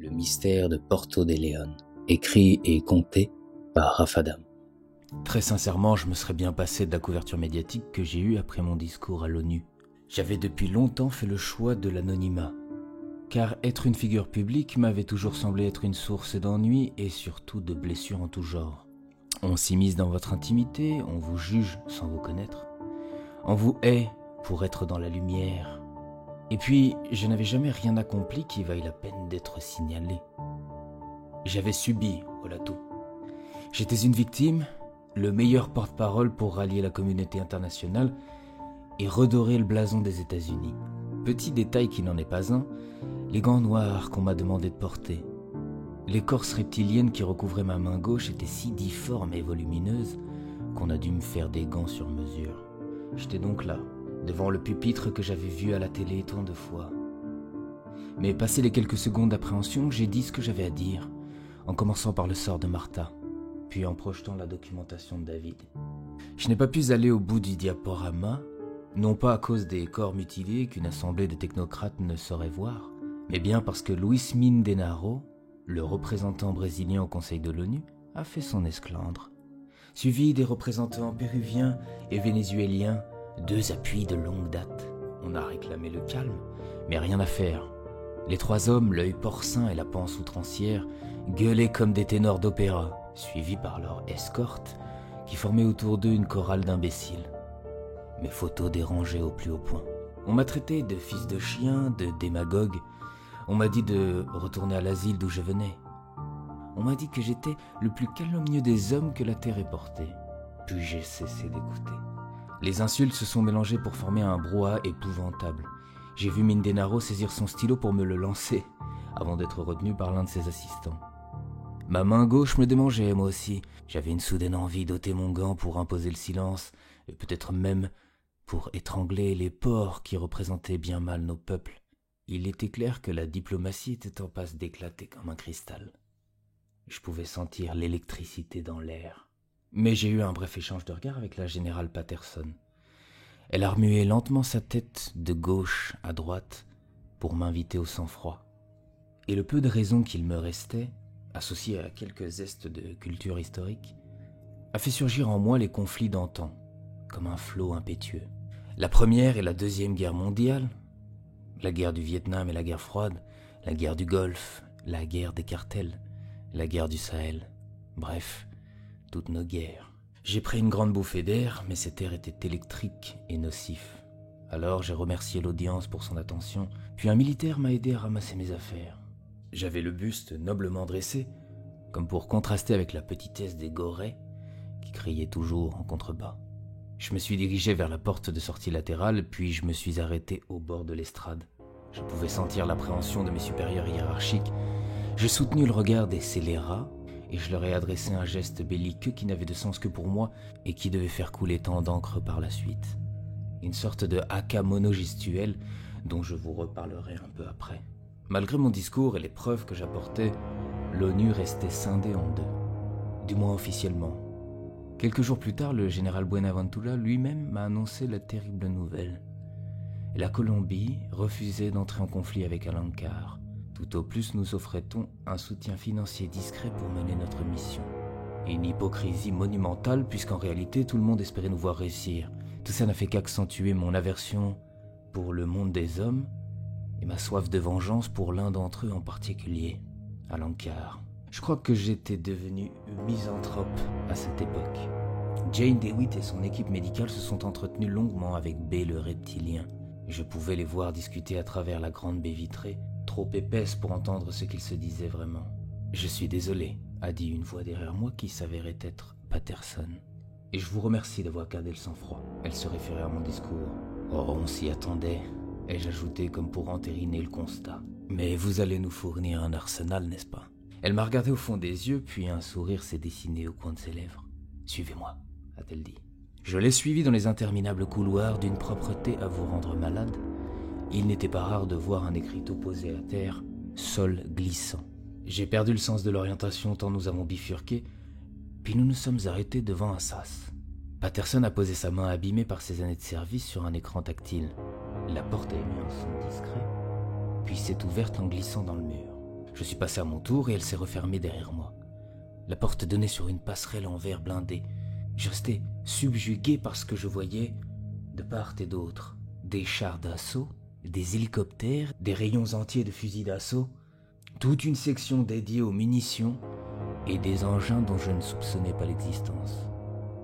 Le mystère de Porto de León, écrit et conté par Rafadam. Très sincèrement, je me serais bien passé de la couverture médiatique que j'ai eue après mon discours à l'ONU. J'avais depuis longtemps fait le choix de l'anonymat, car être une figure publique m'avait toujours semblé être une source d'ennui et surtout de blessures en tout genre. On s'immisce dans votre intimité, on vous juge sans vous connaître, on vous hait pour être dans la lumière. Et puis, je n'avais jamais rien accompli qui vaille la peine d'être signalé. J'avais subi, voilà tout. J'étais une victime, le meilleur porte-parole pour rallier la communauté internationale et redorer le blason des États-Unis. Petit détail qui n'en est pas un, les gants noirs qu'on m'a demandé de porter. L'écorce reptilienne qui recouvrait ma main gauche était si difforme et volumineuse qu'on a dû me faire des gants sur mesure. J'étais donc là, devant le pupitre que j'avais vu à la télé tant de fois. Mais passé les quelques secondes d'appréhension, j'ai dit ce que j'avais à dire, en commençant par le sort de Martha, puis en projetant la documentation de David. Je n'ai pas pu aller au bout du diaporama, non pas à cause des corps mutilés qu'une assemblée de technocrates ne saurait voir, mais bien parce que Luis Mindenaro, le représentant brésilien au Conseil de l'ONU, a fait son esclandre, suivi des représentants péruviens et vénézuéliens, deux appuis de longue date. On a réclamé le calme, mais rien à faire. Les trois hommes, l'œil porcin et la panse outrancière, gueulaient comme des ténors d'opéra, suivis par leur escorte, qui formait autour d'eux une chorale d'imbéciles. Mes photos dérangeaient au plus haut point. On m'a traité de fils de chien, de démagogue. On m'a dit de retourner à l'asile d'où je venais. On m'a dit que j'étais le plus calomnieux des hommes que la terre ait porté. Puis j'ai cessé d'écouter. Les insultes se sont mélangées pour former un brouhaha épouvantable. J'ai vu Mindenaro saisir son stylo pour me le lancer, avant d'être retenu par l'un de ses assistants. Ma main gauche me démangeait, moi aussi. J'avais une soudaine envie d'ôter mon gant pour imposer le silence, et peut-être même pour étrangler les porcs qui représentaient bien mal nos peuples. Il était clair que la diplomatie était en passe d'éclater comme un cristal. Je pouvais sentir l'électricité dans l'air. Mais j'ai eu un bref échange de regards avec la générale Patterson. Elle a remué lentement sa tête de gauche à droite pour m'inviter au sang-froid. Et le peu de raison qu'il me restait, associé à quelques zestes de culture historique, a fait surgir en moi les conflits d'antan, comme un flot impétueux. La Première et la Deuxième Guerre mondiale, la guerre du Vietnam et la guerre froide, la guerre du Golfe, la guerre des cartels, la guerre du Sahel, bref, toutes nos guerres. J'ai pris une grande bouffée d'air, mais cet air était électrique et nocif. Alors j'ai remercié l'audience pour son attention, puis un militaire m'a aidé à ramasser mes affaires. J'avais le buste noblement dressé, comme pour contraster avec la petitesse des gorées, qui criaient toujours en contrebas. Je me suis dirigé vers la porte de sortie latérale, puis je me suis arrêté au bord de l'estrade. Je pouvais sentir l'appréhension de mes supérieurs hiérarchiques. J'ai soutenu le regard des scélérats, et je leur ai adressé un geste belliqueux qui n'avait de sens que pour moi et qui devait faire couler tant d'encre par la suite. Une sorte de haka monogestuel dont je vous reparlerai un peu après. Malgré mon discours et les preuves que j'apportais, l'ONU restait scindée en deux, du moins officiellement. Quelques jours plus tard, le général Buenaventura lui-même m'a annoncé la terrible nouvelle. La Colombie refusait d'entrer en conflit avec Alencar. Tout au plus nous offrait-on un soutien financier discret pour mener notre mission. Une hypocrisie monumentale puisqu'en réalité tout le monde espérait nous voir réussir. Tout ça n'a fait qu'accentuer mon aversion pour le monde des hommes et ma soif de vengeance pour l'un d'entre eux en particulier, Alencar. Je crois que j'étais devenu misanthrope à cette époque. Jane DeWitt et son équipe médicale se sont entretenus longuement avec B le reptilien. Je pouvais les voir discuter à travers la grande baie vitrée, trop épaisse pour entendre ce qu'ils se disaient vraiment. « Je suis désolé », a dit une voix derrière moi qui s'avérait être Patterson. « Et je vous remercie d'avoir gardé le sang-froid. » Elle se référait à mon discours. « Oh, on s'y attendait », ai-je ajouté comme pour entériner le constat. « Mais vous allez nous fournir un arsenal, n'est-ce pas ?» Elle m'a regardé au fond des yeux, puis un sourire s'est dessiné au coin de ses lèvres. « Suivez-moi », a-t-elle dit. Je l'ai suivi dans les interminables couloirs d'une propreté à vous rendre malade. Il n'était pas rare de voir un écriteau posé à terre, sol glissant. J'ai perdu le sens de l'orientation tant nous avons bifurqué, puis nous nous sommes arrêtés devant un sas. Patterson a posé sa main abîmée par ses années de service sur un écran tactile. La porte a émis un son discret, puis s'est ouverte en glissant dans le mur. Je suis passé à mon tour et elle s'est refermée derrière moi. La porte donnait sur une passerelle en verre blindé. Je restais subjugué par ce que je voyais de part et d'autre. Des chars d'assaut, des hélicoptères, des rayons entiers de fusils d'assaut, toute une section dédiée aux munitions et des engins dont je ne soupçonnais pas l'existence.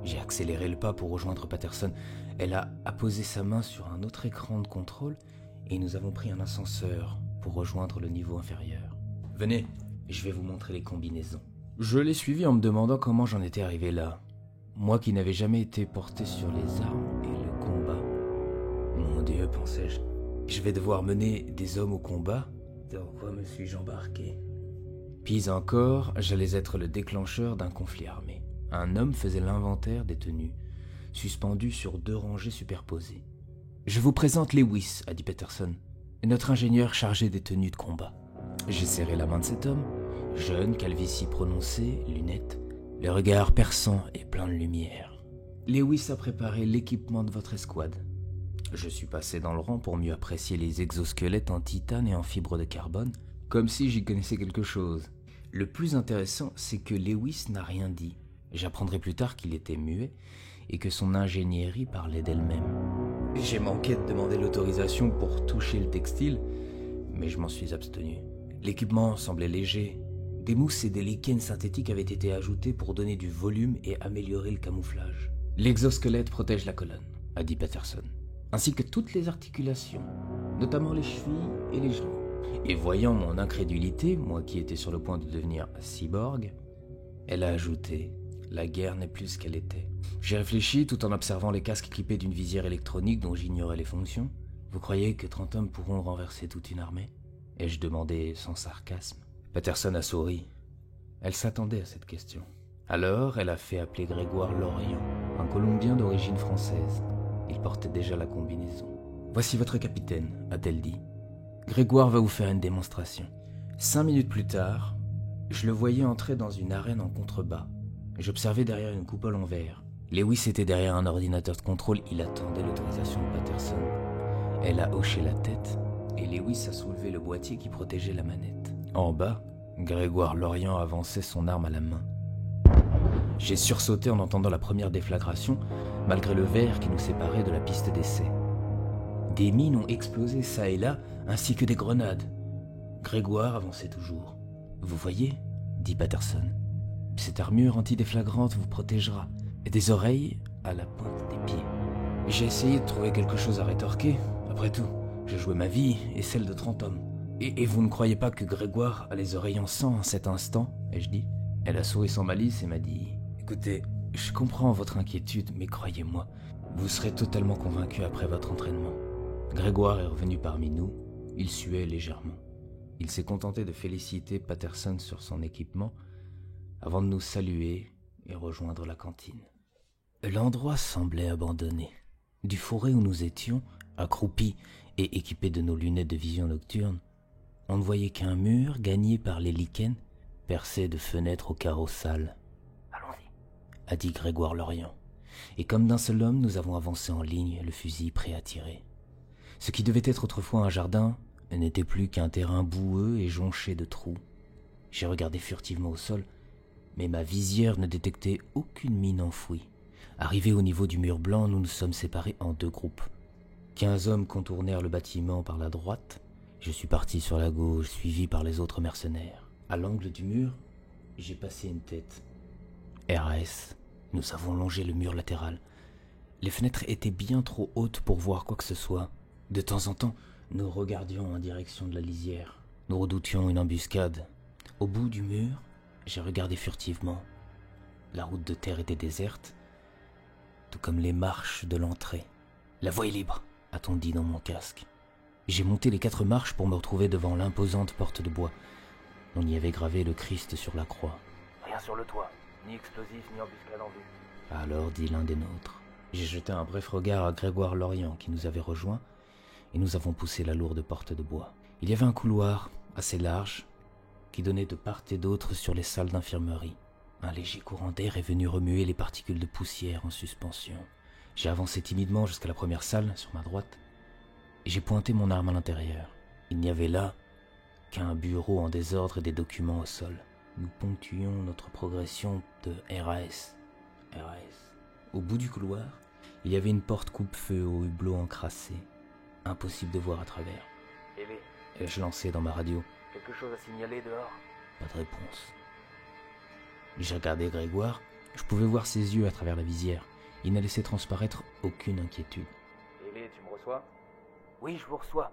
J'ai accéléré le pas pour rejoindre Patterson. Elle a apposé sa main sur un autre écran de contrôle et nous avons pris un ascenseur pour rejoindre le niveau inférieur. Venez, je vais vous montrer les combinaisons. Je l'ai suivi en me demandant comment j'en étais arrivé là. Moi qui n'avais jamais été porté sur les armes et le combat. Mon Dieu, pensais-je, je vais devoir mener des hommes au combat. Dans quoi me suis-je embarqué? Puis encore, j'allais être le déclencheur d'un conflit armé. Un homme faisait l'inventaire des tenues, suspendues sur 2 rangées superposées. « Je vous présente Lewis », a dit Patterson, notre ingénieur chargé des tenues de combat. J'ai serré la main de cet homme, jeune, calvitie prononcée, lunettes, le regard perçant et plein de lumière. « Lewis a préparé l'équipement de votre escouade. » Je suis passé dans le rang pour mieux apprécier les exosquelettes en titane et en fibre de carbone, comme si j'y connaissais quelque chose. Le plus intéressant, c'est que Lewis n'a rien dit. J'apprendrai plus tard qu'il était muet et que son ingénierie parlait d'elle-même. J'ai manqué de demander l'autorisation pour toucher le textile, mais je m'en suis abstenu. L'équipement semblait léger. Des mousses et des lichens synthétiques avaient été ajoutés pour donner du volume et améliorer le camouflage. L'exosquelette protège la colonne, a dit Patterson, ainsi que toutes les articulations, notamment les chevilles et les genoux. Et voyant mon incrédulité, moi qui étais sur le point de devenir cyborg, elle a ajouté: la guerre n'est plus ce qu'elle était. J'ai réfléchi tout en observant les casques équipés d'une visière électronique dont j'ignorais les fonctions. Vous croyez que 30 hommes pourront renverser toute une armée? Ai-je demandé sans sarcasme. Patterson a souri. Elle s'attendait à cette question. Alors, elle a fait appeler Grégoire Lorient, un Colombien d'origine française. Il portait déjà la combinaison. « Voici votre capitaine », a-t-elle dit. « Grégoire va vous faire une démonstration. » 5 minutes plus tard, je le voyais entrer dans une arène en contrebas. J'observais derrière une coupole en verre. Lewis était derrière un ordinateur de contrôle. Il attendait l'autorisation de Patterson. Elle a hoché la tête et Lewis a soulevé le boîtier qui protégeait la manette. En bas, Grégoire Lorient avançait son arme à la main. J'ai sursauté en entendant la première déflagration, malgré le verre qui nous séparait de la piste d'essai. Des mines ont explosé çà et là, ainsi que des grenades. Grégoire avançait toujours. « Vous voyez ?» dit Patterson. « Cette armure antidéflagrante vous protégera. Et des oreilles à la pointe des pieds. » J'ai essayé de trouver quelque chose à rétorquer. Après tout, j'ai joué ma vie et celle de 30 hommes. Et vous ne croyez pas que Grégoire a les oreilles en sang en cet instant, ai-je dit. Elle a souri sans malice et m'a dit: « Écoutez, je comprends votre inquiétude, mais croyez-moi, vous serez totalement convaincu après votre entraînement. » Grégoire est revenu parmi nous. Il suait légèrement. Il s'est contenté de féliciter Patterson sur son équipement avant de nous saluer et rejoindre la cantine. L'endroit semblait abandonné. Du fourré où nous étions, accroupis et équipés de nos lunettes de vision nocturne, on ne voyait qu'un mur gagné par les lichens, percé de fenêtres aux carreaux sales. « Allons-y », a dit Grégoire Lorient. Et comme d'un seul homme, nous avons avancé en ligne, le fusil prêt à tirer. Ce qui devait être autrefois un jardin n'était plus qu'un terrain boueux et jonché de trous. J'ai regardé furtivement au sol, mais ma visière ne détectait aucune mine enfouie. Arrivés au niveau du mur blanc, nous nous sommes séparés en 2 groupes. 15 hommes contournèrent le bâtiment par la droite. Je suis parti sur la gauche, suivi par les autres mercenaires. À l'angle du mur, j'ai passé une tête. RAS, nous avons longé le mur latéral. Les fenêtres étaient bien trop hautes pour voir quoi que ce soit. De temps en temps, nous regardions en direction de la lisière. Nous redoutions une embuscade. Au bout du mur, j'ai regardé furtivement. La route de terre était déserte, tout comme les marches de l'entrée. « La voie est libre », a-t-on dit dans mon casque. J'ai monté les 4 marches pour me retrouver devant l'imposante porte de bois. On y avait gravé le Christ sur la croix. « Rien sur le toit, ni explosif, ni embuscade en vue. » Alors dit l'un des nôtres. J'ai jeté un bref regard à Grégoire Lorient qui nous avait rejoints et nous avons poussé la lourde porte de bois. Il y avait un couloir assez large qui donnait de part et d'autre sur les salles d'infirmerie. Un léger courant d'air est venu remuer les particules de poussière en suspension. J'ai avancé timidement jusqu'à la première salle, sur ma droite, et j'ai pointé mon arme à l'intérieur. Il n'y avait là qu'un bureau en désordre et des documents au sol. Nous ponctuions notre progression de RAS. Au bout du couloir, il y avait une porte coupe-feu au hublot encrassé. Impossible de voir à travers. Ai-je lancé dans ma radio. Quelque chose à signaler dehors? Pas de réponse. J'ai regardé Grégoire. Je pouvais voir ses yeux à travers la visière. Il n'a laissé transparaître aucune inquiétude. Hélé, tu me reçois? Oui, je vous reçois.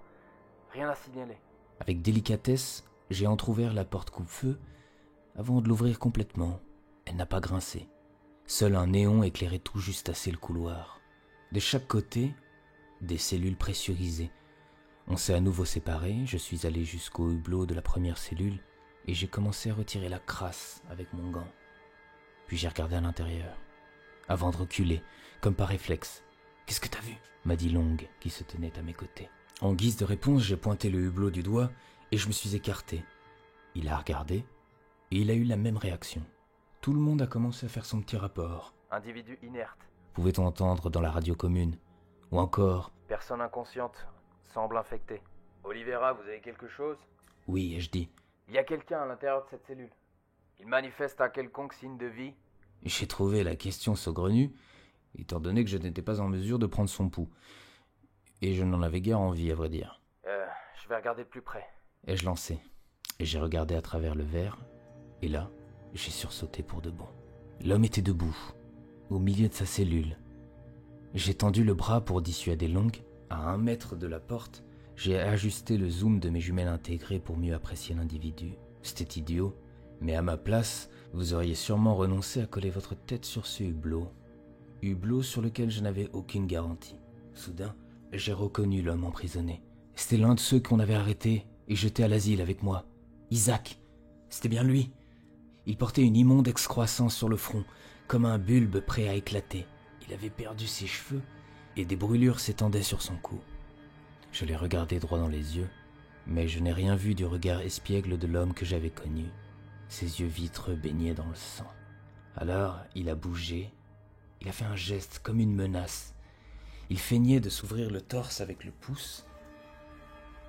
Rien à signaler. Avec délicatesse, j'ai entrouvert la porte coupe-feu avant de l'ouvrir complètement. Elle n'a pas grincé. Seul un néon éclairait tout juste assez le couloir. De chaque côté, des cellules pressurisées. On s'est à nouveau séparés, je suis allé jusqu'au hublot de la première cellule et j'ai commencé à retirer la crasse avec mon gant. Puis j'ai regardé à l'intérieur, avant de reculer, comme par réflexe. « Qu'est-ce que t'as vu ?» m'a dit Long, qui se tenait à mes côtés. En guise de réponse, j'ai pointé le hublot du doigt et je me suis écarté. Il a regardé et il a eu la même réaction. Tout le monde a commencé à faire son petit rapport. Individu inerte. Pouvait-on entendre dans la radio commune? Ou encore... Personne inconsciente. Semble infectée. Olivera, vous avez quelque chose? Oui, ai-je dit. Il y a quelqu'un à l'intérieur de cette cellule. Il manifeste un quelconque signe de vie? J'ai trouvé la question saugrenue, étant donné que je n'étais pas en mesure de prendre son pouls. Et je n'en avais guère envie, à vrai dire. Je vais regarder de plus près. Ai-je lancé. Et j'ai regardé à travers le verre, et là, j'ai sursauté pour de bon. L'homme était debout, au milieu de sa cellule. J'ai tendu le bras pour dissuader Long. À 1 mètre de la porte, j'ai ajusté le zoom de mes jumelles intégrées pour mieux apprécier l'individu. C'était idiot, mais à ma place, vous auriez sûrement renoncé à coller votre tête sur ce hublot. Hublot sur lequel je n'avais aucune garantie. Soudain, j'ai reconnu l'homme emprisonné. C'était l'un de ceux qu'on avait arrêté et jeté à l'asile avec moi. Isaac, c'était bien lui. Il portait une immonde excroissance sur le front, comme un bulbe prêt à éclater. Il avait perdu ses cheveux et des brûlures s'étendaient sur son cou. Je l'ai regardé droit dans les yeux, mais je n'ai rien vu du regard espiègle de l'homme que j'avais connu. Ses yeux vitreux baignaient dans le sang. Alors, il a bougé. Il a fait un geste comme une menace. Il feignait de s'ouvrir le torse avec le pouce.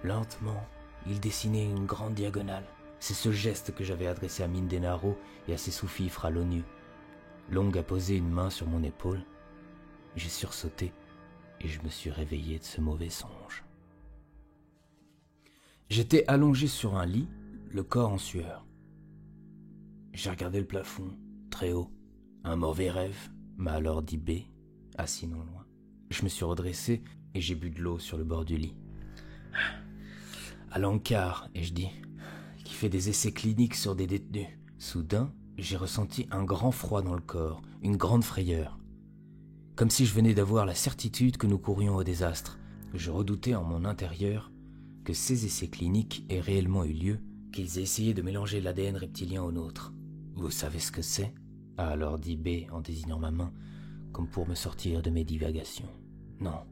Lentement, il dessinait une grande diagonale. C'est ce geste que j'avais adressé à Mindenaro et à ses sous-fifres à l'ONU. Long a posé une main sur mon épaule. J'ai sursauté et je me suis réveillé de ce mauvais songe. J'étais allongé sur un lit, le corps en sueur. J'ai regardé le plafond, très haut. Un mauvais rêve, m'a alors dit B, assis non loin. Je me suis redressé et j'ai bu de l'eau sur le bord du lit. À l'encart, ai-je dit, qui fait des essais cliniques sur des détenus. Soudain, j'ai ressenti un grand froid dans le corps, une grande frayeur. Comme si je venais d'avoir la certitude que nous courions au désastre. Je redoutais en mon intérieur que ces essais cliniques aient réellement eu lieu, qu'ils aient essayé de mélanger l'ADN reptilien au nôtre. Vous savez ce que c'est ? A alors dit B en désignant ma main, comme pour me sortir de mes divagations. Non,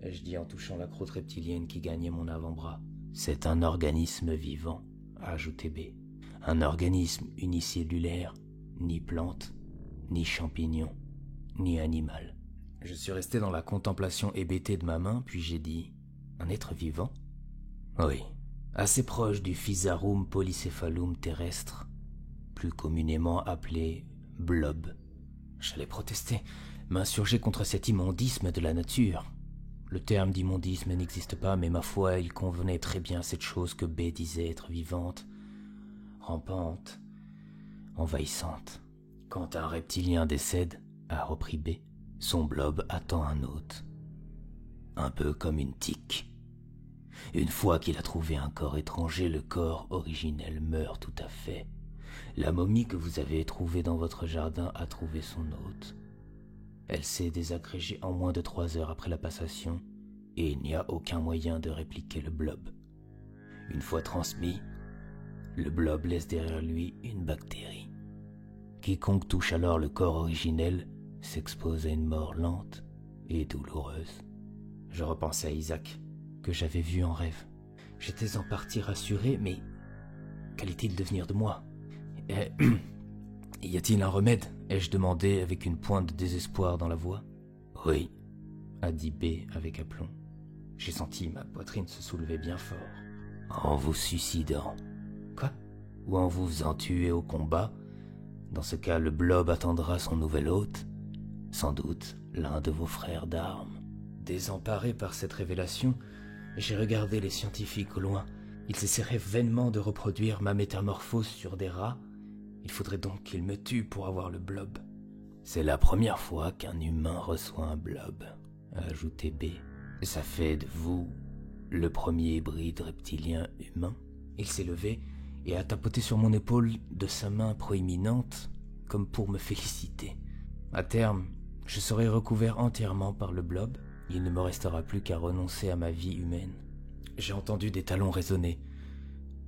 ai-je dit en touchant la croûte reptilienne qui gagnait mon avant-bras. C'est un organisme vivant, a ajouté B. Un organisme unicellulaire, ni plante, ni champignon, ni animal. Je suis resté dans la contemplation hébétée de ma main, puis j'ai dit « Un être vivant ?» Oui, assez proche du Physarum polycéphalum terrestre, plus communément appelé blob. J'allais protester, m'insurger contre cet immondisme de la nature. Le terme d'immondisme n'existe pas, mais ma foi, il convenait très bien à cette chose que B disait être vivante, rampante, envahissante. Quand un reptilien décède, a repris B, son blob attend un hôte. Un peu comme une tique. Une fois qu'il a trouvé un corps étranger, le corps originel meurt tout à fait. La momie que vous avez trouvée dans votre jardin a trouvé son hôte. Elle s'est désagrégée en moins de 3 heures après la passation, et il n'y a aucun moyen de répliquer le blob. Une fois transmis, le blob laisse derrière lui une bactérie. Quiconque touche alors le corps originel s'expose à une mort lente et douloureuse. Je repensais à Isaac, que j'avais vu en rêve. J'étais en partie rassuré, mais qu'allait-il devenir de moi ? Y a-t-il un remède ? Ai-je demandé avec une pointe de désespoir dans la voix. Oui, a dit B avec aplomb. J'ai senti ma poitrine se soulever bien fort. En vous suicidant. Quoi? Ou en vous faisant tuer au combat. Dans ce cas, le blob attendra son nouvel hôte. Sans doute l'un de vos frères d'armes. Désemparé par cette révélation, j'ai regardé les scientifiques au loin. Ils essaieraient vainement de reproduire ma métamorphose sur des rats. Il faudrait donc qu'ils me tuent pour avoir le blob. C'est la première fois qu'un humain reçoit un blob, a ajouté B. Ça fait de vous le premier hybride reptilien humain. Il s'est levé et a tapoté sur mon épaule de sa main proéminente, comme pour me féliciter. À terme, je serai recouvert entièrement par le blob. Il ne me restera plus qu'à renoncer à ma vie humaine. J'ai entendu des talons résonner.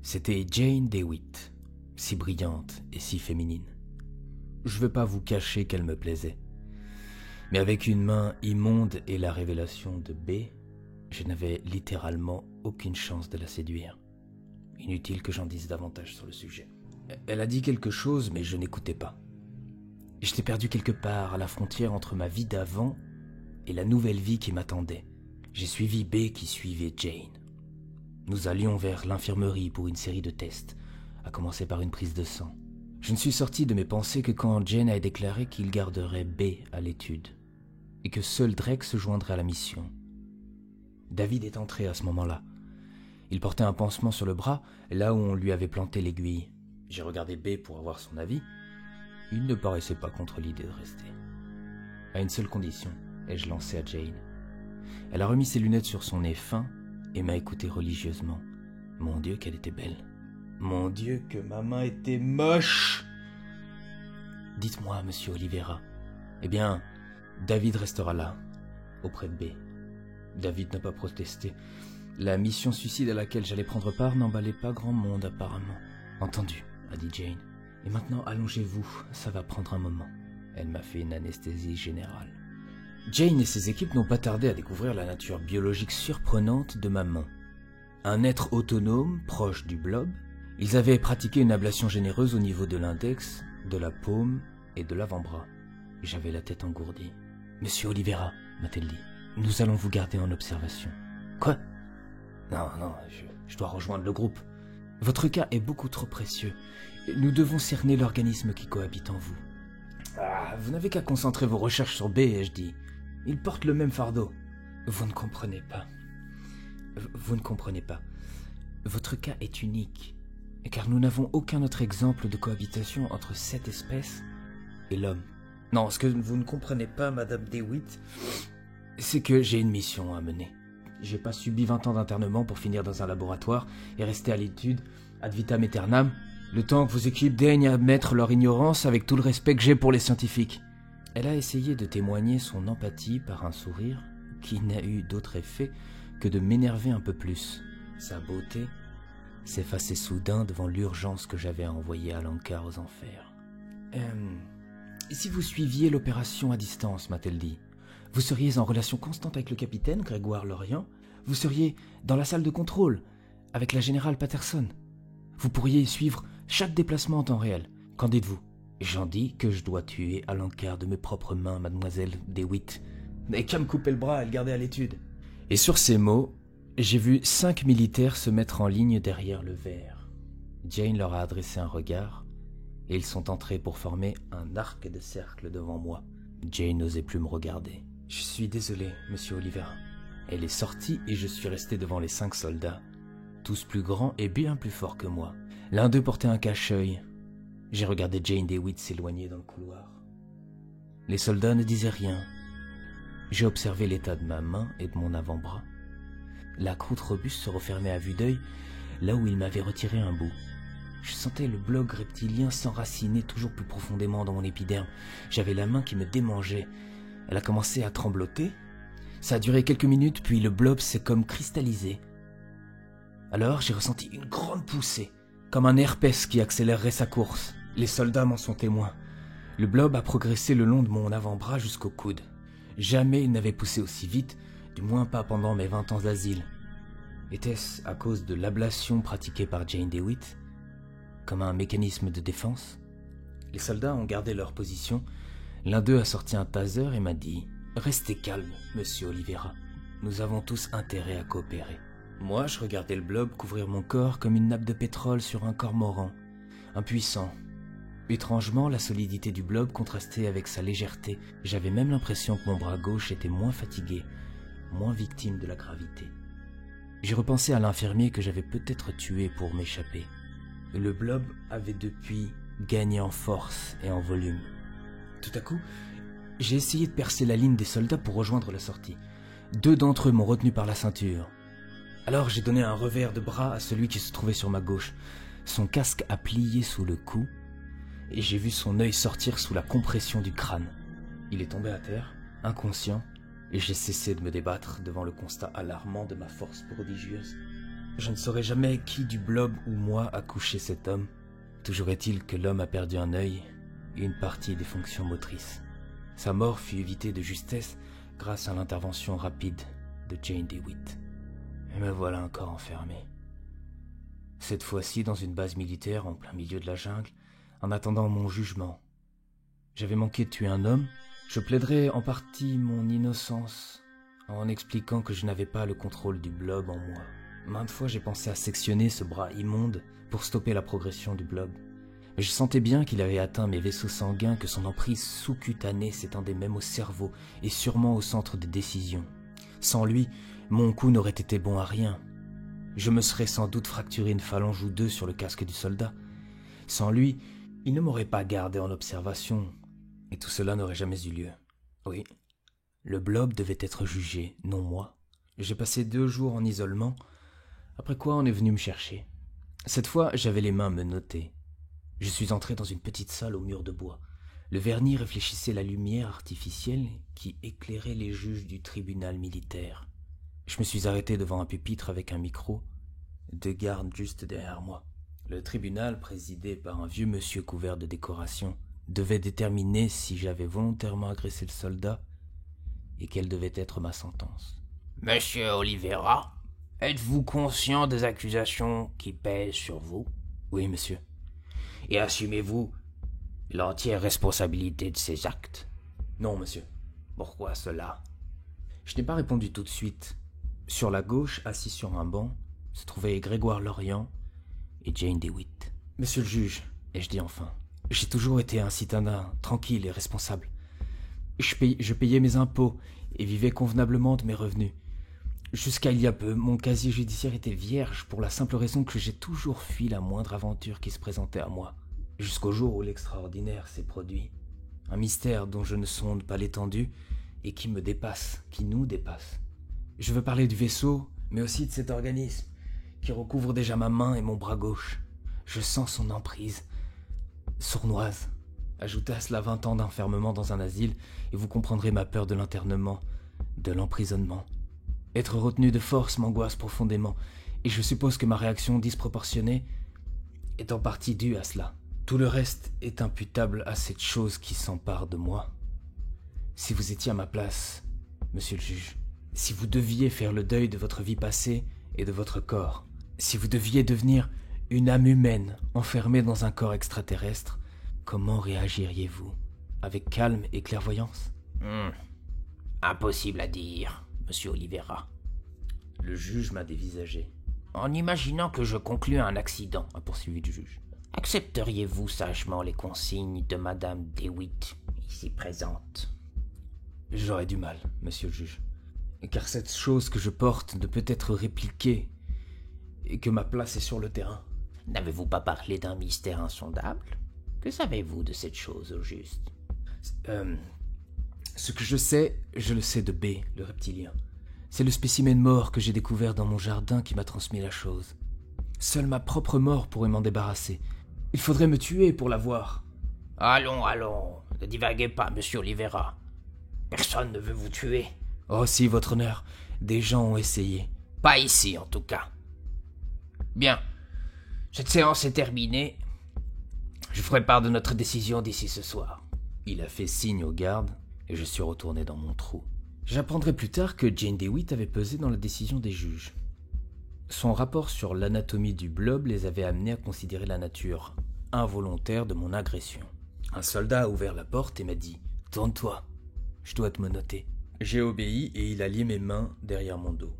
C'était Jane DeWitt, si brillante et si féminine. Je ne veux pas vous cacher qu'elle me plaisait. Mais avec une main immonde et la révélation de B, je n'avais littéralement aucune chance de la séduire. Inutile que j'en dise davantage sur le sujet. Elle a dit quelque chose, mais je n'écoutais pas. J'étais perdu quelque part à la frontière entre ma vie d'avant et la nouvelle vie qui m'attendait. J'ai suivi B qui suivait Jane. Nous allions vers l'infirmerie pour une série de tests, à commencer par une prise de sang. Je ne suis sorti de mes pensées que quand Jane a déclaré qu'il garderait B à l'étude, et que seul Drake se joindrait à la mission. David est entré à ce moment-là. Il portait un pansement sur le bras, là où on lui avait planté l'aiguille. J'ai regardé B pour avoir son avis. Il ne paraissait pas contre l'idée de rester. À une seule condition, ai-je lancé à Jane. Elle a remis ses lunettes sur son nez fin et m'a écouté religieusement. Mon Dieu, qu'elle était belle. Mon Dieu, que ma main était moche. Dites-moi, monsieur Oliveira. Eh bien, David restera là, auprès de B. David n'a pas protesté. La mission suicide à laquelle j'allais prendre part n'emballait pas grand monde apparemment. Entendu, a dit Jane. Et maintenant, allongez-vous, ça va prendre un moment. Elle m'a fait une anesthésie générale. Jane et ses équipes n'ont pas tardé à découvrir la nature biologique surprenante de ma main. Un être autonome, proche du blob, ils avaient pratiqué une ablation généreuse au niveau de l'index, de la paume et de l'avant-bras. J'avais la tête engourdie. « Monsieur Oliveira, m'a-t-elle dit, nous allons vous garder en observation. »« Quoi ? Non, je dois rejoindre le groupe. Votre cas est beaucoup trop précieux. Nous devons cerner l'organisme qui cohabite en vous. »« Ah, vous n'avez qu'à concentrer vos recherches sur B, ai-je dit. Il porte le même fardeau. »« Vous ne comprenez pas. Vous ne comprenez pas. Votre cas est unique, car nous n'avons aucun autre exemple de cohabitation entre cette espèce et l'homme. Non, ce que vous ne comprenez pas, Madame DeWitt, c'est que j'ai une mission à mener. J'ai pas subi 20 ans d'internement pour finir dans un laboratoire et rester à l'étude, ad vitam aeternam, le temps que vos équipes daignent admettre leur ignorance avec tout le respect que j'ai pour les scientifiques. » Elle a essayé de témoigner son empathie par un sourire qui n'a eu d'autre effet que de m'énerver un peu plus. Sa beauté s'effaçait soudain devant l'urgence que j'avais à envoyer Alencar aux enfers. Si vous suiviez l'opération à distance, m'a-t-elle dit, vous seriez en relation constante avec le capitaine Grégoire Lorient, vous seriez dans la salle de contrôle avec la générale Patterson. Vous pourriez suivre chaque déplacement en temps réel. Qu'en dites-vous ? J'en dis que je dois tuer Alencar de mes propres mains, mademoiselle DeWitt. Mais qu'à me couper le bras et le garder à l'étude. Et sur ces mots, j'ai vu 5 militaires se mettre en ligne derrière le verre. Jane leur a adressé un regard, et ils sont entrés pour former un arc de cercle devant moi. Jane n'osait plus me regarder. « Je suis désolé, monsieur Oliveira. » Elle est sortie et je suis resté devant les 5 soldats, tous plus grands et bien plus forts que moi. L'un d'eux portait un cache-œil. J'ai regardé Jane DeWitt s'éloigner dans le couloir. Les soldats ne disaient rien. J'ai observé l'état de ma main et de mon avant-bras. La croûte robuste se refermait à vue d'œil, là où il m'avait retiré un bout. Je sentais le blob reptilien s'enraciner toujours plus profondément dans mon épiderme. J'avais la main qui me démangeait. Elle a commencé à trembloter. Ça a duré quelques minutes, puis le blob s'est comme cristallisé. Alors j'ai ressenti une grande poussée, comme un herpès qui accélérerait sa course. Les soldats m'en sont témoins. Le blob a progressé le long de mon avant-bras jusqu'au coude. Jamais il n'avait poussé aussi vite, du moins pas pendant mes 20 ans d'asile. Était-ce à cause de l'ablation pratiquée par Jane DeWitt, comme un mécanisme de défense? Les soldats ont gardé leur position. L'un d'eux a sorti un taser et m'a dit « Restez calme, monsieur Oliveira. Nous avons tous intérêt à coopérer. » Moi, je regardais le blob couvrir mon corps comme une nappe de pétrole sur un cormoran, impuissant. Étrangement, la solidité du blob contrastait avec sa légèreté. J'avais même l'impression que mon bras gauche était moins fatigué, moins victime de la gravité. J'ai repensé à l'infirmier que j'avais peut-être tué pour m'échapper. Le blob avait depuis gagné en force et en volume. Tout à coup, j'ai essayé de percer la ligne des soldats pour rejoindre la sortie. 2 d'entre eux m'ont retenu par la ceinture. Alors j'ai donné un revers de bras à celui qui se trouvait sur ma gauche. Son casque a plié sous le cou et j'ai vu son œil sortir sous la compression du crâne. Il est tombé à terre, inconscient, et j'ai cessé de me débattre devant le constat alarmant de ma force prodigieuse. Je ne saurais jamais qui du blob ou moi a couché cet homme. Toujours est-il que l'homme a perdu un œil et une partie des fonctions motrices. Sa mort fut évitée de justesse grâce à l'intervention rapide de Jane DeWitt. Et me voilà encore enfermé. Cette fois-ci dans une base militaire en plein milieu de la jungle, en attendant mon jugement. J'avais manqué de tuer un homme, je plaiderais en partie mon innocence en expliquant que je n'avais pas le contrôle du blob en moi. Maintes fois j'ai pensé à sectionner ce bras immonde pour stopper la progression du blob. Mais je sentais bien qu'il avait atteint mes vaisseaux sanguins, que son emprise sous-cutanée s'étendait même au cerveau et sûrement au centre de décision. Sans lui, mon coup n'aurait été bon à rien. Je me serais sans doute fracturé une phalange ou 2 sur le casque du soldat. Sans lui, il ne m'aurait pas gardé en observation, et tout cela n'aurait jamais eu lieu. Oui, le blob devait être jugé, non moi. J'ai passé 2 jours en isolement, après quoi on est venu me chercher. Cette fois, j'avais les mains menottées. Je suis entré dans une petite salle aux murs de bois. Le vernis réfléchissait la lumière artificielle qui éclairait les juges du tribunal militaire. Je me suis arrêté devant un pupitre avec un micro, 2 gardes juste derrière moi. Le tribunal, présidé par un vieux monsieur couvert de décorations, devait déterminer si j'avais volontairement agressé le soldat et quelle devait être ma sentence. « Monsieur Oliveira, êtes-vous conscient des accusations qui pèsent sur vous ? » ?»« Oui, monsieur. » »« Et assumez-vous l'entière responsabilité de ces actes ? » ?»« Non, monsieur. » »« Pourquoi cela ? » Je n'ai pas répondu tout de suite. Sur la gauche, assis sur un banc, se trouvaient Grégoire Lorient et Jane DeWitt. « Monsieur le juge, ai-je dit enfin, j'ai toujours été un citadin tranquille et responsable. Je payais mes impôts et vivais convenablement de mes revenus. Jusqu'à il y a peu, mon casier judiciaire était vierge pour la simple raison que j'ai toujours fui la moindre aventure qui se présentait à moi. Jusqu'au jour où l'extraordinaire s'est produit. Un mystère dont je ne sonde pas l'étendue et qui me dépasse, qui nous dépasse. Je veux parler du vaisseau, mais aussi de cet organisme qui recouvre déjà ma main et mon bras gauche. Je sens son emprise sournoise. Ajoutez à cela 20 ans d'enfermement dans un asile et vous comprendrez ma peur de l'internement, de l'emprisonnement. Être retenu de force m'angoisse profondément, et je suppose que ma réaction disproportionnée est en partie due à cela. Tout le reste est imputable à cette chose qui s'empare de moi. Si vous étiez à ma place, monsieur le juge, si vous deviez faire le deuil de votre vie passée et de votre corps, si vous deviez devenir une âme humaine enfermée dans un corps extraterrestre, comment réagiriez-vous? Avec calme et clairvoyance? Impossible à dire, monsieur Oliveira. Le juge m'a dévisagé. En imaginant que je conclue un accident, a poursuivi le juge, accepteriez-vous sagement les consignes de madame DeWitt, ici présente? J'aurais du mal, monsieur le juge, car cette chose que je porte ne peut être répliquée et que ma place est sur le terrain. N'avez-vous pas parlé d'un mystère insondable? Que savez-vous de cette chose au juste? Ce que je sais, je le sais de B, le reptilien. C'est le spécimen mort que j'ai découvert dans mon jardin qui m'a transmis la chose. Seule ma propre mort pourrait m'en débarrasser. Il faudrait me tuer pour l'avoir. Allons, ne divaguez pas, monsieur Oliveira. Personne ne veut vous tuer. Oh si, votre honneur, des gens ont essayé. Pas ici, en tout cas. Bien, cette séance est terminée. Je ferai part de notre décision d'ici ce soir. Il a fait signe aux gardes et je suis retourné dans mon trou. J'apprendrai plus tard que Jane DeWitt avait pesé dans la décision des juges. Son rapport sur l'anatomie du blob les avait amenés à considérer la nature involontaire de mon agression. Un soldat a ouvert la porte et m'a dit « Tourne-toi, je dois te menotter ». J'ai obéi et il a lié mes mains derrière mon dos.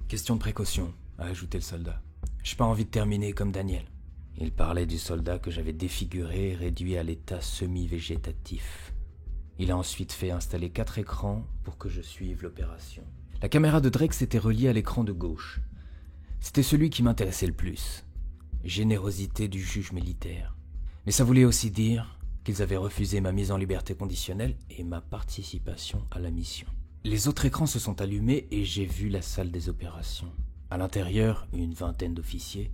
Question de précaution. a ajouté le soldat. J'ai pas envie de terminer comme Daniel. Il parlait du soldat que j'avais défiguré et réduit à l'état semi-végétatif. Il a ensuite fait installer 4 écrans pour que je suive l'opération. La caméra de Drex était reliée à l'écran de gauche. C'était celui qui m'intéressait le plus. Générosité du juge militaire. Mais ça voulait aussi dire qu'ils avaient refusé ma mise en liberté conditionnelle et ma participation à la mission. Les autres écrans se sont allumés et j'ai vu la salle des opérations. À l'intérieur, une vingtaine d'officiers.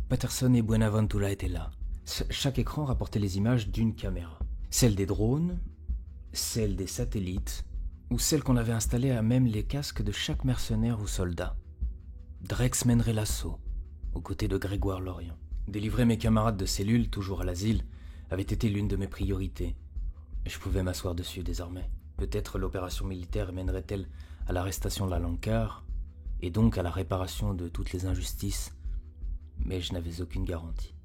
Patterson et Buenaventura étaient là. Chaque écran rapportait les images d'une caméra. Celle des drones, celle des satellites, ou celle qu'on avait installée à même les casques de chaque mercenaire ou soldat. Drex mènerait l'assaut, aux côtés de Grégoire Lorient. Délivrer mes camarades de cellule, toujours à l'asile, avait été l'une de mes priorités. Je pouvais m'asseoir dessus désormais. Peut-être l'opération militaire mènerait-elle à l'arrestation de l'Alankar, et donc à la réparation de toutes les injustices, mais je n'avais aucune garantie.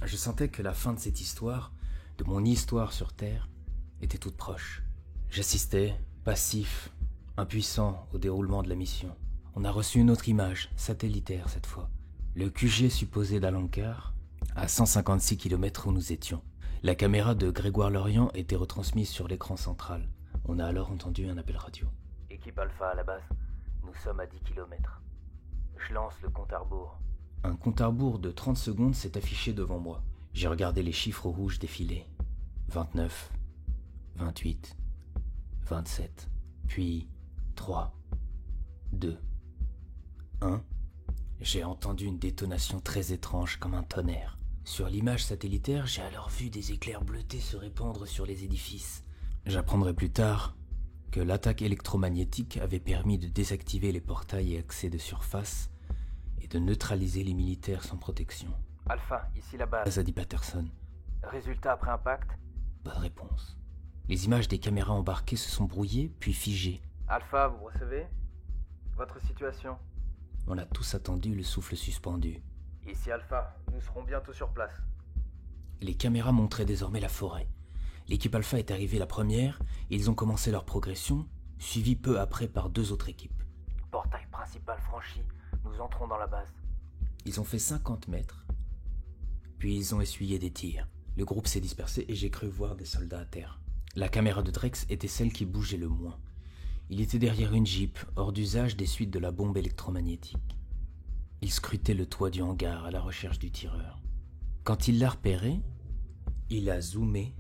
Je sentais que la fin de cette histoire, de mon histoire sur Terre, était toute proche. J'assistais, passif, impuissant au déroulement de la mission. On a reçu une autre image, satellitaire cette fois. Le QG supposé d'Alankar, à 156 km où nous étions. La caméra de Grégoire Lorient était retransmise sur l'écran central. On a alors entendu un appel radio. Équipe Alpha à la base, nous sommes à 10 km. Je lance le compte à rebours. Un compte à rebours de 30 secondes s'est affiché devant moi. J'ai regardé les chiffres rouges défiler. 29, 28, 27, puis 3, 2, 1. J'ai entendu une détonation très étrange comme un tonnerre. Sur l'image satellitaire, j'ai alors vu des éclairs bleutés se répandre sur les édifices. J'apprendrai plus tard que l'attaque électromagnétique avait permis de désactiver les portails et accès de surface et de neutraliser les militaires sans protection. Alpha, ici la base. A dit Patterson. Résultat après impact? Pas de réponse. Les images des caméras embarquées se sont brouillées, puis figées. Alpha, vous recevez? Votre situation? On a tous attendu, le souffle suspendu. Ici Alpha, nous serons bientôt sur place. Les caméras montraient désormais la forêt. L'équipe Alpha est arrivée la première, et ils ont commencé leur progression, suivis peu après par 2 autres équipes. Portail principal franchi, nous entrons dans la base. Ils ont fait 50 mètres, puis ils ont essuyé des tirs. Le groupe s'est dispersé et j'ai cru voir des soldats à terre. La caméra de Drex était celle qui bougeait le moins. Il était derrière une Jeep, hors d'usage des suites de la bombe électromagnétique. Il scrutait le toit du hangar à la recherche du tireur. Quand il l'a repéré, il a zoomé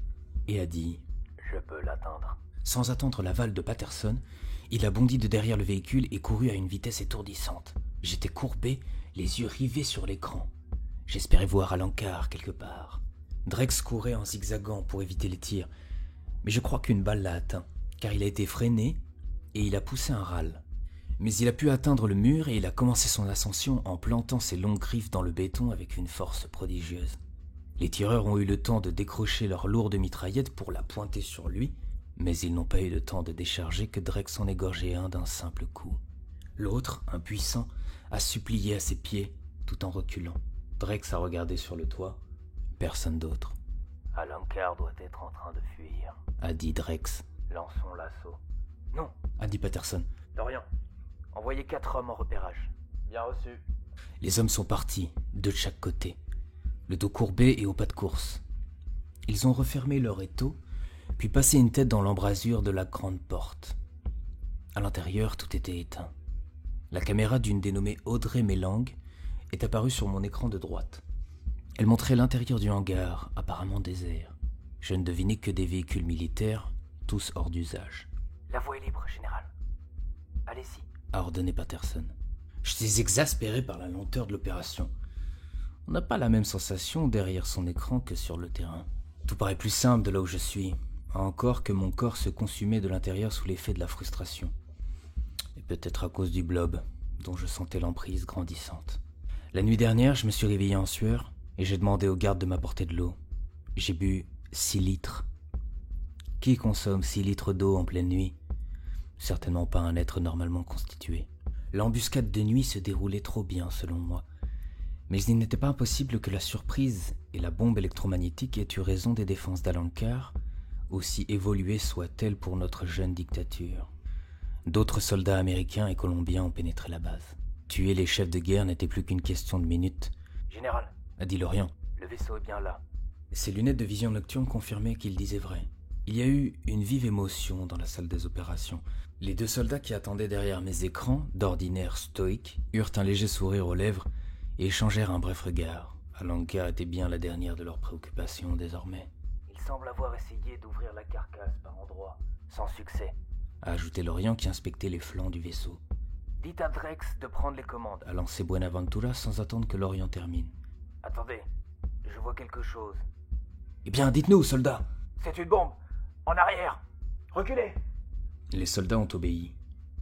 et a dit « Je peux l'atteindre ». Sans attendre l'aval de Patterson, il a bondi de derrière le véhicule et couru à une vitesse étourdissante. J'étais courbé, les yeux rivés sur l'écran. J'espérais voir Alankar quelque part. Drex courait en zigzagant pour éviter les tirs, mais je crois qu'une balle l'a atteint, car il a été freiné et il a poussé un râle. Mais il a pu atteindre le mur et il a commencé son ascension en plantant ses longues griffes dans le béton avec une force prodigieuse. Les tireurs ont eu le temps de décrocher leur lourde mitraillette pour la pointer sur lui, mais ils n'ont pas eu le temps de décharger que Drex en égorgeait un d'un simple coup. L'autre, impuissant, a supplié à ses pieds tout en reculant. Drex a regardé sur le toit. Personne d'autre. Alankar doit être en train de fuir, a dit Drex. Lançons l'assaut. Non, a dit Patterson. Lorient, envoyez 4 hommes en repérage. Bien reçu. Les hommes sont partis, 2 de chaque côté, le dos courbé et au pas de course. Ils ont refermé leur étau, puis passé une tête dans l'embrasure de la grande porte. À l'intérieur, tout était éteint. La caméra d'une dénommée Audrey Mélang est apparue sur mon écran de droite. Elle montrait l'intérieur du hangar, apparemment désert. Je ne devinais que des véhicules militaires, tous hors d'usage. La voie est libre, général. Allez-y, a ordonné Patterson. J'étais exaspéré par la lenteur de l'opération. On n'a pas la même sensation derrière son écran que sur le terrain. Tout paraît plus simple de là où je suis, encore que mon corps se consumait de l'intérieur sous l'effet de la frustration. Et peut-être à cause du blob, dont je sentais l'emprise grandissante. La nuit dernière, je me suis réveillé en sueur, et j'ai demandé au garde de m'apporter de l'eau. J'ai bu 6 litres. Qui consomme 6 litres d'eau en pleine nuit? Certainement pas un être normalement constitué. L'embuscade de nuit se déroulait trop bien, selon moi. Mais il n'était pas impossible que la surprise et la bombe électromagnétique aient eu raison des défenses d'Alankar, aussi évoluées soient-elles pour notre jeune dictature. D'autres soldats américains et colombiens ont pénétré la base. Tuer les chefs de guerre n'était plus qu'une question de minutes, Général, a dit Lorient. le vaisseau est bien là. Ses lunettes de vision nocturne confirmaient qu'il disait vrai. Il y a eu une vive émotion dans la salle des opérations. Les 2 soldats qui attendaient derrière mes écrans, d'ordinaire stoïques, eurent un léger sourire aux lèvres et échangèrent un bref regard. Alanka était bien la dernière de leurs préoccupations désormais, Il semble avoir essayé d'ouvrir la carcasse par endroits, sans succès. a ajouté Lorient qui inspectait les flancs du vaisseau, Dites à Drex de prendre les commandes. a lancé Buenaventura sans attendre que Lorient termine. Attendez, je vois quelque chose. Eh bien, dites-nous, soldats! C'est une bombe. En arrière. Reculez. Les soldats ont obéi,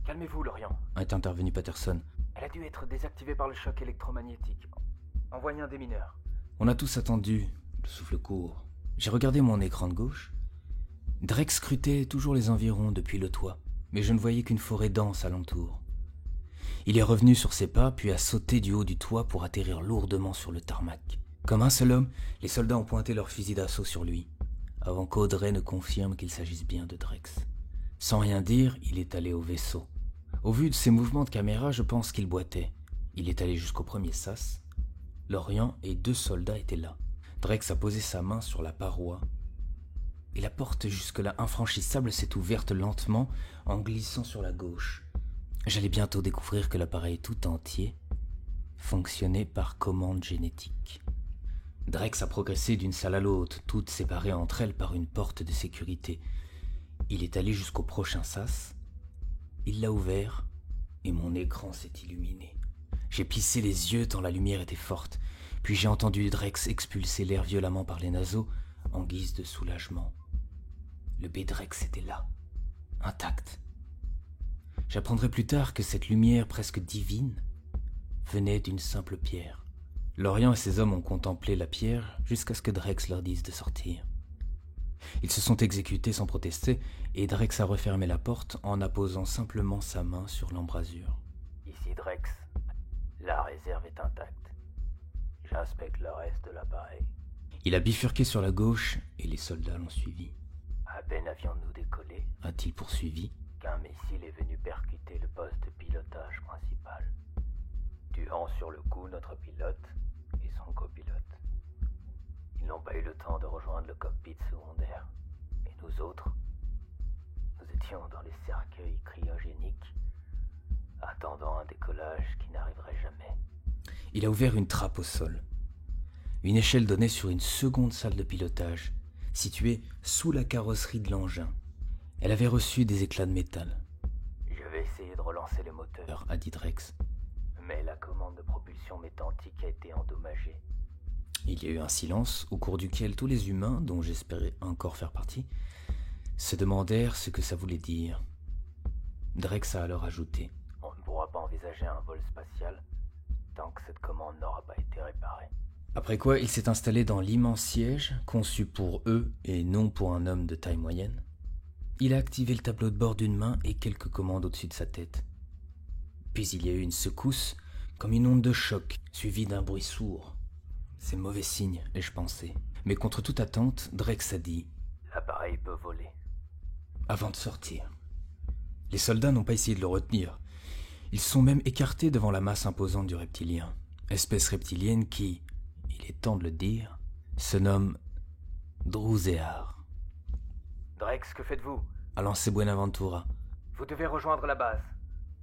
Calmez-vous, Lorient. est intervenu Patterson. Elle a dû être désactivée par le choc électromagnétique. Envoyez un démineur. On a tous attendu, le souffle court. J'ai regardé mon écran de gauche. Drex scrutait toujours les environs depuis le toit, mais je ne voyais qu'une forêt dense alentour. Il est revenu sur ses pas, puis a sauté du haut du toit pour atterrir lourdement sur le tarmac. Comme un seul homme, les soldats ont pointé leur fusil d'assaut sur lui, avant qu'Audrey ne confirme qu'il s'agisse bien de Drex. Sans rien dire, il est allé au vaisseau. Au vu de ses mouvements de caméra, je pense qu'il boitait. Il est allé jusqu'au premier sas. Lorient et 2 soldats étaient là. Drex a posé sa main sur la paroi, et la porte jusque-là infranchissable s'est ouverte lentement en glissant sur la gauche. J'allais bientôt découvrir que l'appareil tout entier fonctionnait par commande génétique. Drex a progressé d'une salle à l'autre, toutes séparées entre elles par une porte de sécurité. Il est allé jusqu'au prochain sas, il l'a ouvert, et mon écran s'est illuminé. J'ai plissé les yeux tant la lumière était forte, puis j'ai entendu Drex expulser l'air violemment par les naseaux en guise de soulagement. Le B-Drex était là, intact. J'apprendrai plus tard que cette lumière presque divine venait d'une simple pierre. Lorient et ses hommes ont contemplé la pierre jusqu'à ce que Drex leur dise de sortir. Ils se sont exécutés sans protester et Drex a refermé la porte en apposant simplement sa main sur l'embrasure. Ici Drex. La réserve est intacte. J'inspecte le reste de l'appareil. Il a bifurqué sur la gauche et les soldats l'ont suivi. À peine avions-nous décollé A-t-il poursuivi? qu'un missile est venu percuter le poste de pilotage principal, tuant sur le coup notre pilote et son copilote. Ils n'ont pas eu le temps de rejoindre le cockpit secondaire. Et nous autres, nous étions dans les cercueils cryogéniques, attendant un décollage qui n'arriverait jamais. Il a ouvert une trappe au sol. Une échelle donnait sur une seconde salle de pilotage, située sous la carrosserie de l'engin. Elle avait reçu des éclats de métal. Je vais essayer de relancer le moteur, A dit Drex. mais la commande de propulsion métantique a été endommagée. Il y a eu un silence au cours duquel tous les humains, dont j'espérais encore faire partie, se demandèrent ce que ça voulait dire. Drex a alors ajouté. On ne pourra pas envisager un vol spatial tant que cette commande n'aura pas été réparée. Après quoi, il s'est installé dans l'immense siège, conçu pour eux et non pour un homme de taille moyenne. Il a activé le tableau de bord d'une main et quelques commandes au-dessus de sa tête. Puis il y a eu une secousse, comme une onde de choc, suivie d'un bruit sourd. C'est mauvais signe, ai-je pensé. Mais contre toute attente, Drex a dit « L'appareil peut voler. » avant de sortir. Les soldats n'ont pas essayé de le retenir. Ils sont même écartés devant la masse imposante du reptilien. Espèce reptilienne qui, il est temps de le dire, se nomme Druzéar. Drex, que faites-vous ? A lancé Buenaventura. Vous devez rejoindre la base.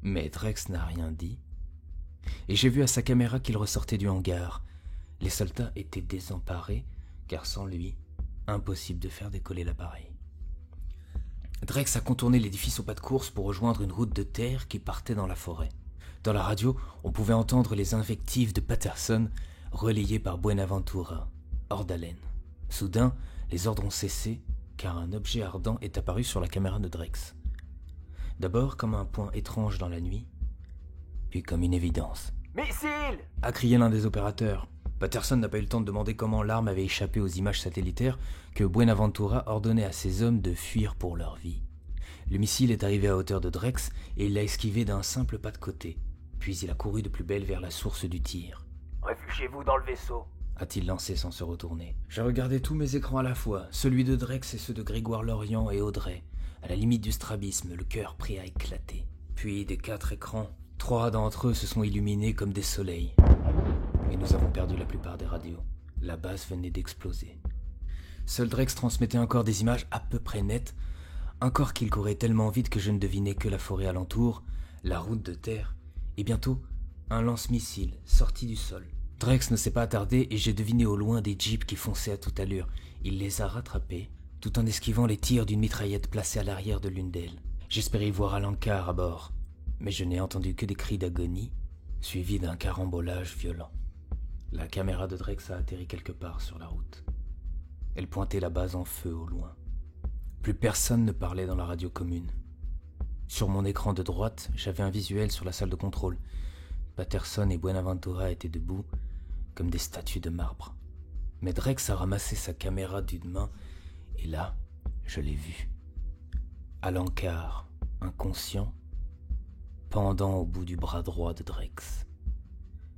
Mais Drex n'a rien dit. Et j'ai vu à sa caméra qu'il ressortait du hangar. Les soldats étaient désemparés, car sans lui, impossible de faire décoller l'appareil. Drex a contourné l'édifice au pas de course pour rejoindre une route de terre qui partait dans la forêt. Dans la radio, on pouvait entendre les invectives de Patterson relayées par Buenaventura, hors d'haleine. Soudain, les ordres ont cessé, car un objet ardent est apparu sur la caméra de Drex. D'abord comme un point étrange dans la nuit, puis comme une évidence. « Missile !» a crié l'un des opérateurs. Patterson n'a pas eu le temps de demander comment l'arme avait échappé aux images satellitaires que Buenaventura ordonnait à ses hommes de fuir pour leur vie. Le missile est arrivé à hauteur de Drex et il l'a esquivé d'un simple pas de côté. Puis il a couru de plus belle vers la source du tir. « Réfugiez-vous dans le vaisseau !» a-t-il lancé sans se retourner. J'ai regardé tous mes écrans à la fois, celui de Drex et ceux de Grégoire Lorient et Audrey, à la limite du strabisme, le cœur prêt à éclater. Puis des 4 écrans, 3 d'entre eux se sont illuminés comme des soleils. Et nous avons perdu la plupart des radios. La base venait d'exploser. Seul Drex transmettait encore des images à peu près nettes, encore qu'il courait tellement vite que je ne devinais que la forêt alentour, la route de terre, et bientôt un lance-missile sorti du sol. Drex ne s'est pas attardé et j'ai deviné au loin des jeeps qui fonçaient à toute allure. Il les a rattrapés, tout en esquivant les tirs d'une mitraillette placée à l'arrière de l'une d'elles. J'espérais voir Alencar à bord, mais je n'ai entendu que des cris d'agonie, suivis d'un carambolage violent. La caméra de Drex a atterri quelque part sur la route. Elle pointait la base en feu au loin. Plus personne ne parlait dans la radio commune. Sur mon écran de droite, j'avais un visuel sur la salle de contrôle. Patterson et Buenaventura étaient debout, comme des statues de marbre. Mais Drex a ramassé sa caméra d'une main, et là, je l'ai vu. Alencar, inconscient, pendant au bout du bras droit de Drex.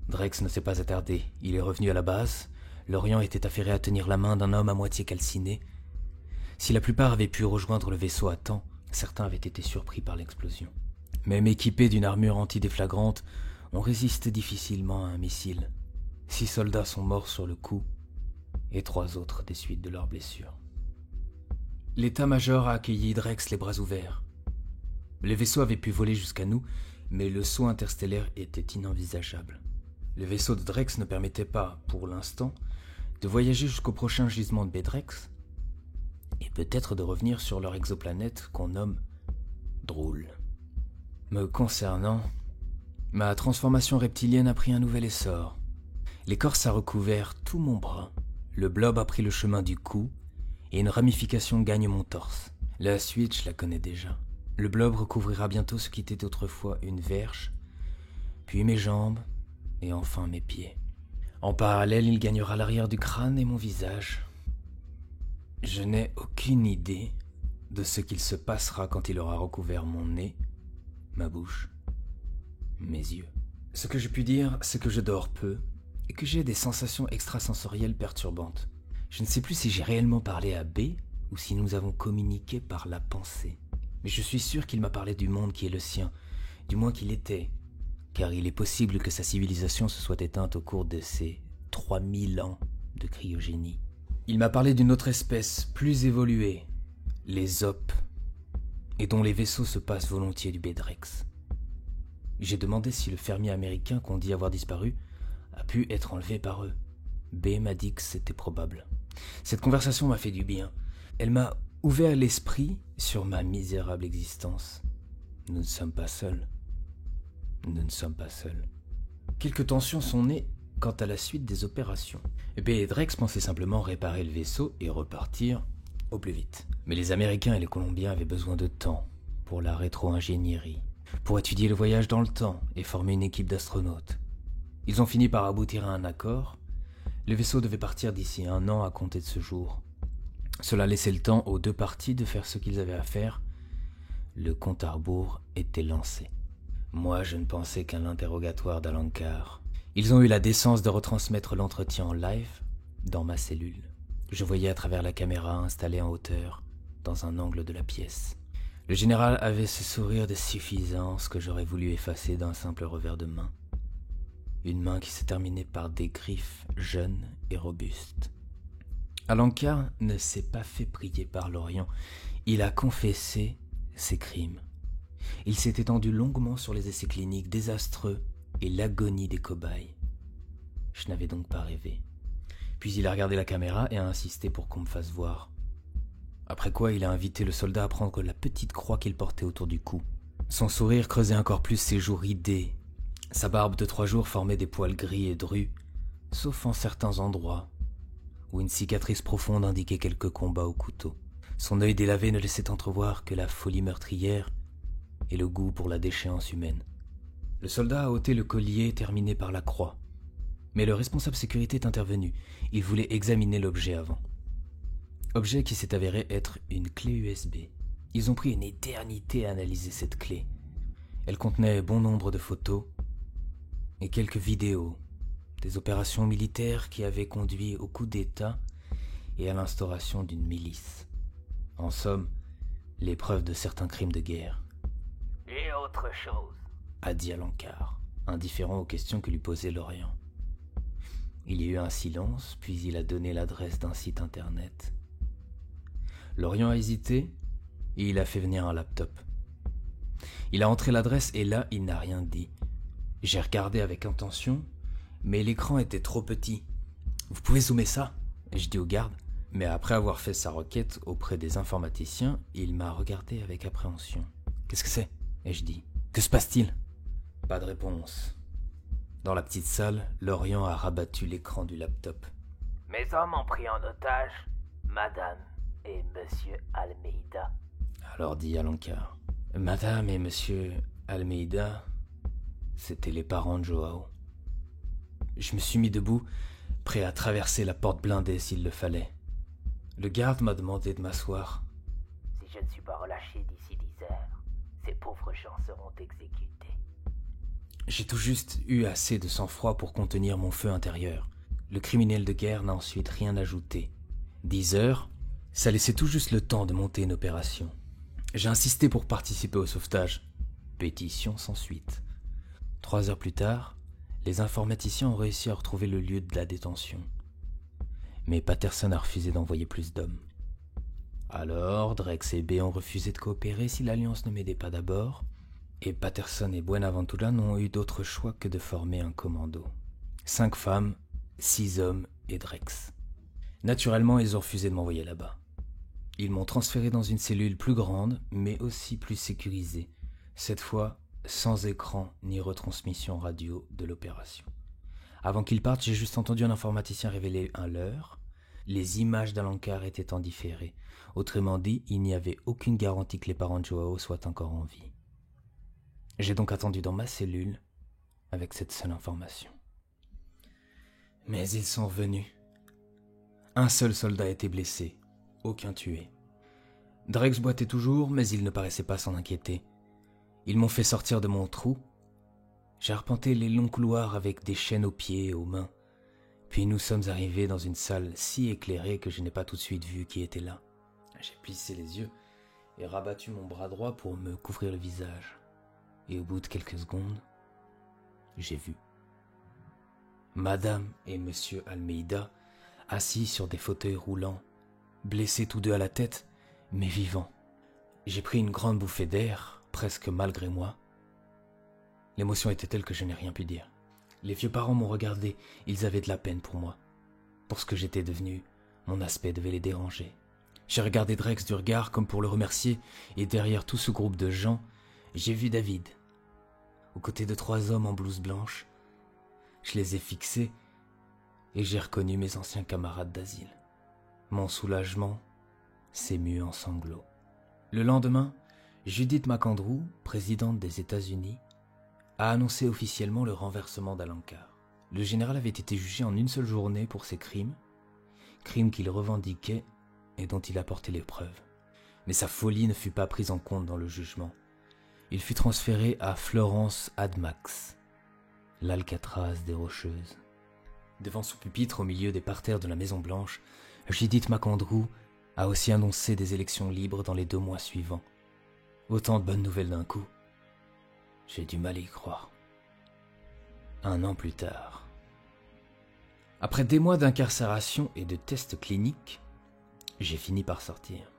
Drex ne s'est pas attardé, il est revenu à la base. L'Orient était affairé à tenir la main d'un homme à moitié calciné. Si la plupart avaient pu rejoindre le vaisseau à temps, certains avaient été surpris par l'explosion. Même équipés d'une armure antidéflagrante, on résiste difficilement à un missile. 6 soldats sont morts sur le coup, et 3 autres des suites de leurs blessures. L'état-major a accueilli Drex les bras ouverts. Le vaisseau avait pu voler jusqu'à nous, mais le saut interstellaire était inenvisageable. Le vaisseau de Drex ne permettait pas, pour l'instant, de voyager jusqu'au prochain gisement de Bedrex, et peut-être de revenir sur leur exoplanète qu'on nomme Drool. Me concernant, ma transformation reptilienne a pris un nouvel essor. L'écorce a recouvert tout mon bras, le blob a pris le chemin du cou, et une ramification gagne mon torse. La suite, je la connais déjà. Le blob recouvrira bientôt ce qui était autrefois une verge, puis mes jambes, et enfin mes pieds. En parallèle, il gagnera l'arrière du crâne et mon visage. Je n'ai aucune idée de ce qu'il se passera quand il aura recouvert mon nez, ma bouche, mes yeux. Ce que je puis dire, c'est que je dors peu et que j'ai des sensations extrasensorielles perturbantes. Je ne sais plus si j'ai réellement parlé à B ou si nous avons communiqué par la pensée. Mais je suis sûr qu'il m'a parlé du monde qui est le sien, du moins qu'il était, car il est possible que sa civilisation se soit éteinte au cours de ces 3000 ans de cryogénie. Il m'a parlé d'une autre espèce, plus évoluée, les Op, et dont les vaisseaux se passent volontiers du Bedrex. J'ai demandé si le fermier américain qu'on dit avoir disparu a pu être enlevé par eux. B m'a dit que c'était probable. Cette conversation m'a fait du bien. Elle m'a ouvert l'esprit sur ma misérable existence. Nous ne sommes pas seuls. Nous ne sommes pas seuls. Quelques tensions sont nées quant à la suite des opérations. B et Drex pensaient simplement réparer le vaisseau et repartir au plus vite. Mais les Américains et les Colombiens avaient besoin de temps pour la rétro-ingénierie, pour étudier le voyage dans le temps et former une équipe d'astronautes. Ils ont fini par aboutir à un accord. Le vaisseau devait partir d'ici 1 an à compter de ce jour. Cela laissait le temps aux 2 parties de faire ce qu'ils avaient à faire. Le compte à rebours était lancé. Moi, je ne pensais qu'à l'interrogatoire d'Alencar. Ils ont eu la décence de retransmettre l'entretien en live dans ma cellule. Je voyais à travers la caméra installée en hauteur, dans un angle de la pièce. Le général avait ce sourire de suffisance que j'aurais voulu effacer d'un simple revers de main. Une main qui se terminait par des griffes jeunes et robustes. Alencar ne s'est pas fait prier par l'Orient. Il a confessé ses crimes. Il s'est étendu longuement sur les essais cliniques désastreux et l'agonie des cobayes. Je n'avais donc pas rêvé. Puis il a regardé la caméra et a insisté pour qu'on me fasse voir. Après quoi, il a invité le soldat à prendre la petite croix qu'il portait autour du cou. Son sourire creusait encore plus ses joues ridées. Sa barbe de 3 jours formait des poils gris et drus, sauf en certains endroits, où une cicatrice profonde indiquait quelques combats au couteau. Son œil délavé ne laissait entrevoir que la folie meurtrière et le goût pour la déchéance humaine. Le soldat a ôté le collier terminé par la croix. Mais le responsable sécurité est intervenu. Il voulait examiner l'objet avant. Objet qui s'est avéré être une clé USB. Ils ont pris une éternité à analyser cette clé. Elle contenait bon nombre de photos et quelques vidéos des opérations militaires qui avaient conduit au coup d'État et à l'instauration d'une milice. En somme, les preuves de certains crimes de guerre. Et autre chose. a dit Alencar, indifférent aux questions que lui posait Lorient. Il y a eu un silence, puis il a donné l'adresse d'un site internet. Lorient a hésité et il a fait venir un laptop. Il a entré l'adresse et là, il n'a rien dit. J'ai regardé avec intention, mais l'écran était trop petit. « Vous pouvez zoomer ça ?» je dis au garde. Mais après avoir fait sa requête auprès des informaticiens, il m'a regardé avec appréhension. « Qu'est-ce que c'est ?» ai-je dit. « Que se passe-t-il » Pas de réponse. Dans la petite salle, Lorient a rabattu l'écran du laptop. Mes hommes ont pris en otage Madame et Monsieur Almeida. Alors dit Alencar. Madame et Monsieur Almeida, c'étaient les parents de Joao. Je me suis mis debout, prêt à traverser la porte blindée s'il le fallait. Le garde m'a demandé de m'asseoir. Si je ne suis pas relâché d'ici 10 heures, ces pauvres gens seront exécutés. J'ai tout juste eu assez de sang-froid pour contenir mon feu intérieur. Le criminel de guerre n'a ensuite rien ajouté. 10 heures, ça laissait tout juste le temps de monter une opération. J'ai insisté pour participer au sauvetage. Pétition sans suite. 3 heures plus tard, les informaticiens ont réussi à retrouver le lieu de la détention. Mais Patterson a refusé d'envoyer plus d'hommes. Alors, Drex et B ont refusé de coopérer si l'Alliance ne m'aidait pas d'abord, et Patterson et Buenaventura n'ont eu d'autre choix que de former un commando. 5 femmes, 6 hommes et Drex. Naturellement, ils ont refusé de m'envoyer là-bas. Ils m'ont transféré dans une cellule plus grande, mais aussi plus sécurisée, cette fois sans écran ni retransmission radio de l'opération. Avant qu'ils partent, j'ai juste entendu un informaticien révéler un leurre. Les images d'Alencar étaient en différé. Autrement dit, il n'y avait aucune garantie que les parents de Joao soient encore en vie. J'ai donc attendu dans ma cellule avec cette seule information. Mais ils sont venus. Un seul soldat était blessé, aucun tué. Drex boitait toujours, mais il ne paraissait pas s'en inquiéter. Ils m'ont fait sortir de mon trou. J'ai arpenté les longs couloirs avec des chaînes aux pieds et aux mains. Puis nous sommes arrivés dans une salle si éclairée que je n'ai pas tout de suite vu qui était là. J'ai plissé les yeux et rabattu mon bras droit pour me couvrir le visage. Et au bout de quelques secondes, j'ai vu Madame et Monsieur Almeida assis sur des fauteuils roulants, blessés tous deux à la tête, mais vivants. J'ai pris une grande bouffée d'air, presque malgré moi. L'émotion était telle que je n'ai rien pu dire. Les vieux parents m'ont regardé, ils avaient de la peine pour moi. Pour ce que j'étais devenu, mon aspect devait les déranger. J'ai regardé Drex du regard comme pour le remercier, et derrière tout ce groupe de gens, j'ai vu David. Aux côtés de 3 hommes en blouse blanche, je les ai fixés et j'ai reconnu mes anciens camarades d'asile. Mon soulagement s'émut en sanglots. Le lendemain, Judith McAndrew, présidente des États-Unis, a annoncé officiellement le renversement d'Alencar. Le général avait été jugé en une seule journée pour ses crimes qu'il revendiquait et dont il apportait les preuves. Mais sa folie ne fut pas prise en compte dans le jugement. Il fut transféré à Florence Admax, l'Alcatraz des Rocheuses. Devant son pupitre au milieu des parterres de la Maison Blanche, Judith McAndrew a aussi annoncé des élections libres dans les 2 mois suivants. Autant de bonnes nouvelles d'un coup. J'ai du mal à y croire. 1 an plus tard. Après des mois d'incarcération et de tests cliniques, j'ai fini par sortir.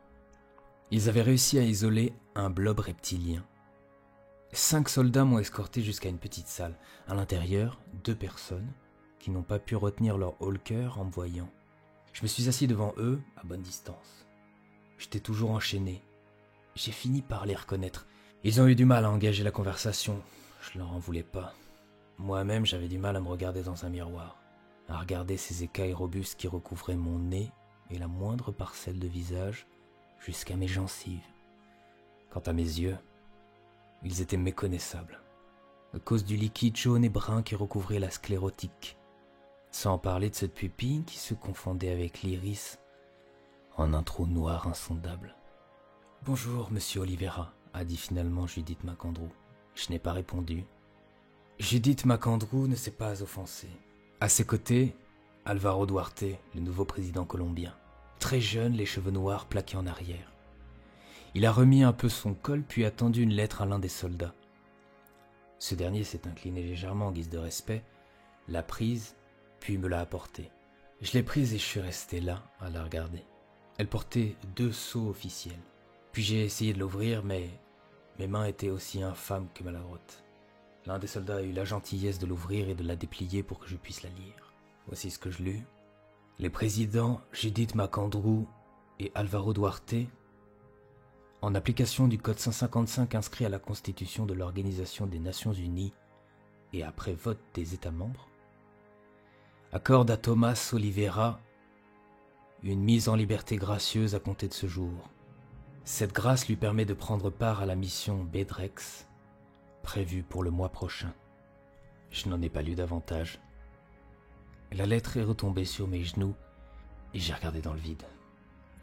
Ils avaient réussi à isoler un blob reptilien. 5 soldats m'ont escorté jusqu'à une petite salle. À l'intérieur, 2 personnes qui n'ont pas pu retenir leur haut-le-cœur en me voyant. Je me suis assis devant eux, à bonne distance. J'étais toujours enchaîné. J'ai fini par les reconnaître. Ils ont eu du mal à engager la conversation. Je leur en voulais pas. Moi-même, j'avais du mal à me regarder dans un miroir, à regarder ces écailles robustes qui recouvraient mon nez et la moindre parcelle de visage jusqu'à mes gencives. Quant à mes yeux, ils étaient méconnaissables, à cause du liquide jaune et brun qui recouvrait la sclérotique, sans parler de cette pupille qui se confondait avec l'iris en un trou noir insondable. « Bonjour, monsieur Oliveira », a dit finalement Judith McAndrew. Je n'ai pas répondu. Judith McAndrew ne s'est pas offensée. À ses côtés, Alvaro Duarte, le nouveau président colombien. Très jeune, les cheveux noirs plaqués en arrière. Il a remis un peu son col puis a tendu une lettre à l'un des soldats. Ce dernier s'est incliné légèrement en guise de respect, l'a prise, puis me l'a apportée. Je l'ai prise et je suis resté là à la regarder. Elle portait 2 sceaux officiels. Puis j'ai essayé de l'ouvrir, mais mes mains étaient aussi infâmes que maladroites. L'un des soldats a eu la gentillesse de l'ouvrir et de la déplier pour que je puisse la lire. Voici ce que je lus. Les présidents Judith McAndrew et Alvaro Duarte, en application du code 155 inscrit à la Constitution de l'Organisation des Nations Unies et après vote des États membres, accorde à Thomas Oliveira une mise en liberté gracieuse à compter de ce jour. Cette grâce lui permet de prendre part à la mission BEDREX, prévue pour le mois prochain. Je n'en ai pas lu davantage. La lettre est retombée sur mes genoux et j'ai regardé dans le vide.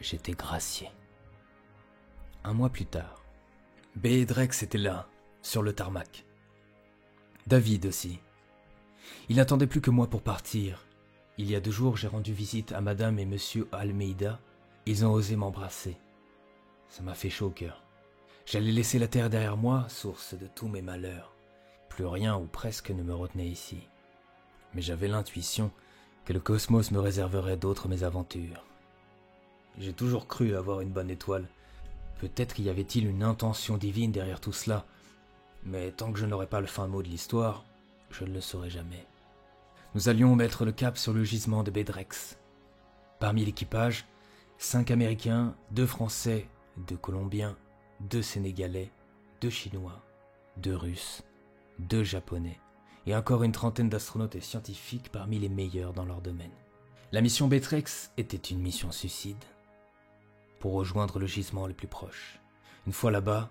J'étais gracié. 1 mois plus tard, BEDREX était là, sur le tarmac. David aussi. Il n'attendait plus que moi pour partir. Il y a 2 jours, j'ai rendu visite à Madame et Monsieur Almeida. Ils ont osé m'embrasser. Ça m'a fait chaud au cœur. J'allais laisser la terre derrière moi, source de tous mes malheurs. Plus rien ou presque ne me retenait ici. Mais j'avais l'intuition que le cosmos me réserverait d'autres mésaventures. J'ai toujours cru avoir une bonne étoile. Peut-être y avait-il une intention divine derrière tout cela, mais tant que je n'aurai pas le fin mot de l'histoire, je ne le saurai jamais. Nous allions mettre le cap sur le gisement de BEDREX. Parmi l'équipage, 5 Américains, 2 Français, 2 Colombiens, 2 Sénégalais, 2 Chinois, 2 Russes, 2 Japonais, et encore une trentaine d'astronautes et scientifiques parmi les meilleurs dans leur domaine. La mission BEDREX était une mission suicide, pour rejoindre le gisement le plus proche. Une fois là-bas,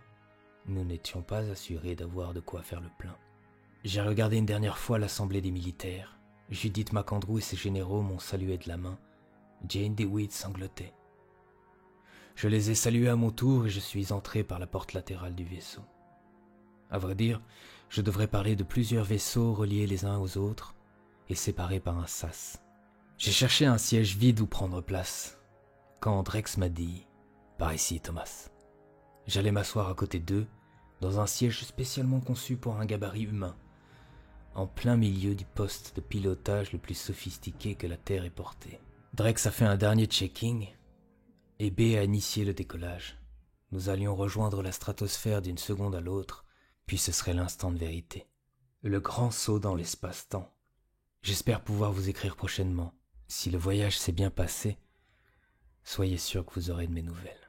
nous n'étions pas assurés d'avoir de quoi faire le plein. J'ai regardé une dernière fois l'assemblée des militaires. Judith McAndrew et ses généraux m'ont salué de la main. Jane DeWitt sanglotait. Je les ai salués à mon tour et je suis entré par la porte latérale du vaisseau. À vrai dire, je devrais parler de plusieurs vaisseaux reliés les uns aux autres et séparés par un sas. J'ai cherché un siège vide où prendre place, quand Drex m'a dit « Par ici, Thomas ». J'allais m'asseoir à côté d'eux, dans un siège spécialement conçu pour un gabarit humain, en plein milieu du poste de pilotage le plus sophistiqué que la Terre ait porté. Drex a fait un dernier checking et B a initié le décollage. Nous allions rejoindre la stratosphère d'une seconde à l'autre, puis ce serait l'instant de vérité. Le grand saut dans l'espace-temps. J'espère pouvoir vous écrire prochainement. Si le voyage s'est bien passé, soyez sûr que vous aurez de mes nouvelles.